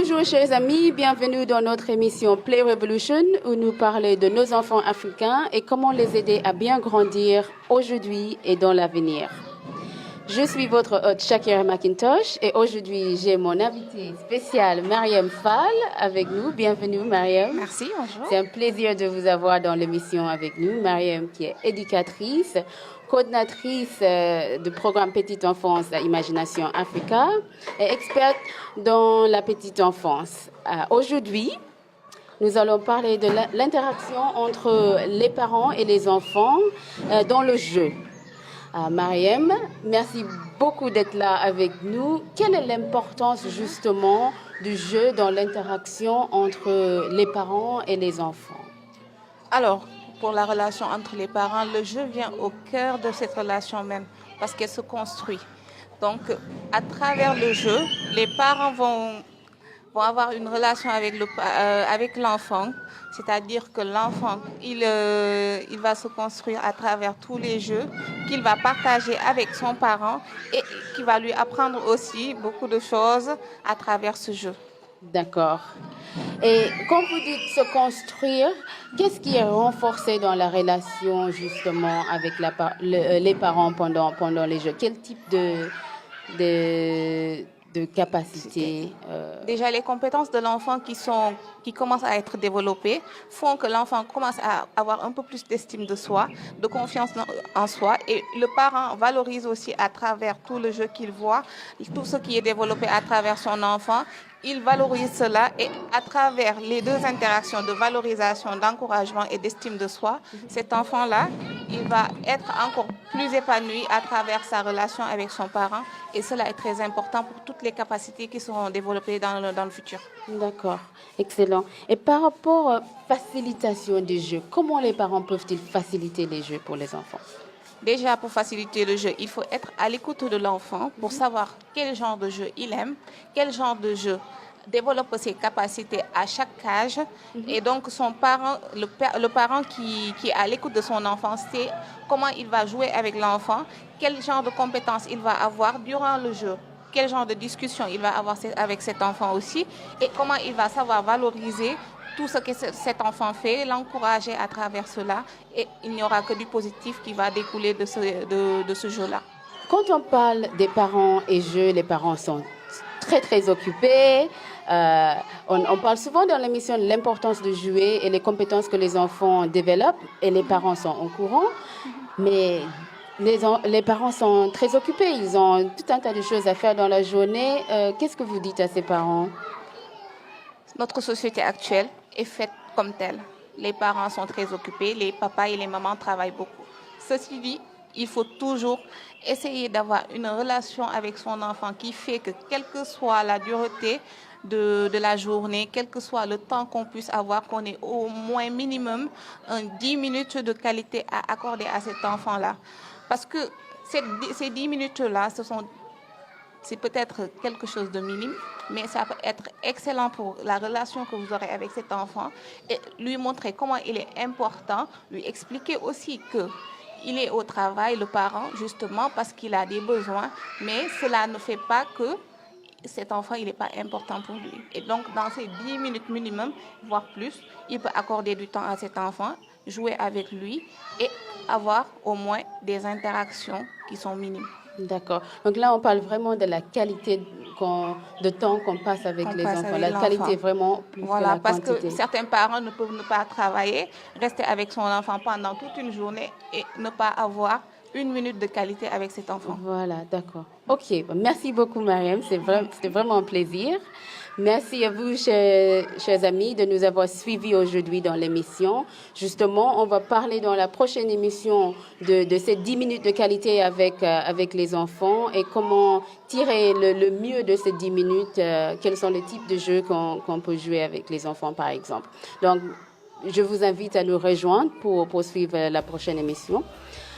Bonjour chers amis, bienvenue dans notre émission Play Revolution où nous parlons de nos enfants africains et comment les aider à bien grandir aujourd'hui et dans l'avenir. Je suis votre hôte Shakira McIntosh et aujourd'hui j'ai mon invitée spéciale Mariam Fall avec nous. Bienvenue Mariam. Merci, bonjour. C'est un plaisir de vous avoir dans l'émission avec nous. Mariam qui est éducatrice, coordinatrice du programme Petite Enfance à Imagination Africa et experte dans la petite enfance. Aujourd'hui, nous allons parler de l'interaction entre les parents et les enfants dans le jeu. Mariam, merci beaucoup d'être là avec nous. Quelle est l'importance justement du jeu dans l'interaction entre les parents et les enfants? Alors, pour la relation entre les parents, le jeu vient au cœur de cette relation même, parce qu'elle se construit. Donc, à travers le jeu, les parents vont avoir une relation avec l'enfant, c'est-à-dire que l'enfant, il va se construire à travers tous les jeux qu'il va partager avec son parent et qui va lui apprendre aussi beaucoup de choses à travers ce jeu. D'accord. Et quand vous dites se construire, qu'est-ce qui est renforcé dans la relation justement avec les parents pendant les jeux? Quel type de capacité Déjà, les compétences de l'enfant qui commencent à être développées font que l'enfant commence à avoir un peu plus d'estime de soi, de confiance en soi. Et le parent valorise aussi à travers tout le jeu qu'il voit, tout ce qui est développé à travers son enfant. Il valorise cela et à travers les deux interactions de valorisation, d'encouragement et d'estime de soi, cet enfant-là, il va être encore plus épanoui à travers sa relation avec son parent et cela est très important pour toutes les capacités qui seront développées dans le futur. D'accord, excellent. Et par rapport à facilitation des jeux, comment les parents peuvent-ils faciliter les jeux pour les enfants? Déjà, pour faciliter le jeu, il faut être à l'écoute de l'enfant pour savoir quel genre de jeu il aime, quel genre de jeu développe ses capacités à chaque âge. Et donc, le parent qui est à l'écoute de son enfant sait comment il va jouer avec l'enfant, quel genre de compétences il va avoir durant le jeu, quel genre de discussion il va avoir avec cet enfant aussi et comment il va savoir valoriser tout ce que cet enfant fait, l'encourager à travers cela et il n'y aura que du positif qui va découler de ce jeu-là. Quand on parle des parents et jeux, les parents sont très très occupés. On parle souvent dans l'émission de l'importance de jouer et les compétences que les enfants développent et les parents sont au courant. Mais les parents sont très occupés, ils ont tout un tas de choses à faire dans la journée. Qu'est-ce que vous dites à ces parents? Notre société actuelle est faite comme telle. Les parents sont très occupés, les papas et les mamans travaillent beaucoup. Ceci dit, il faut toujours essayer d'avoir une relation avec son enfant qui fait que quelle que soit la dureté de la journée, quel que soit le temps qu'on puisse avoir, qu'on ait au moins minimum 10 minutes de qualité à accorder à cet enfant-là. Parce que ces 10 minutes-là, c'est peut-être quelque chose de minime, mais ça peut être excellent pour la relation que vous aurez avec cet enfant et lui montrer comment il est important, lui expliquer aussi qu'il est au travail, le parent, justement parce qu'il a des besoins, mais cela ne fait pas que cet enfant, il n'est pas important pour lui. Et donc, dans ces 10 minutes minimum, voire plus, il peut accorder du temps à cet enfant, jouer avec lui et avoir au moins des interactions qui sont minimes. D'accord. Donc là, on parle vraiment de la qualité de temps qu'on passe avec les enfants. La qualité vraiment plus que la parce quantité. Que certains parents ne peuvent ne pas travailler, rester avec son enfant pendant toute une journée et ne pas avoir une minute de qualité avec cet enfant. Voilà, d'accord. OK. Merci beaucoup, Mariam. C'était vraiment un plaisir. Merci à vous, chers amis, de nous avoir suivis aujourd'hui dans l'émission. Justement, on va parler dans la prochaine émission de ces 10 minutes de qualité avec les enfants et comment tirer le mieux de ces 10 minutes, quels sont les types de jeux qu'on peut jouer avec les enfants, par exemple. Donc, je vous invite à nous rejoindre pour poursuivre la prochaine émission.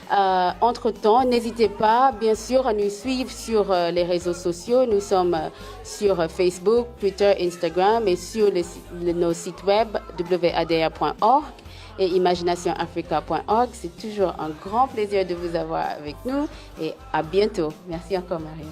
Entre-temps, n'hésitez pas, bien sûr, à nous suivre sur les réseaux sociaux. Nous sommes sur Facebook, Twitter, Instagram et sur nos sites web wadr.org et imaginationafrica.org. C'est toujours un grand plaisir de vous avoir avec nous et à bientôt. Merci encore, Mariam.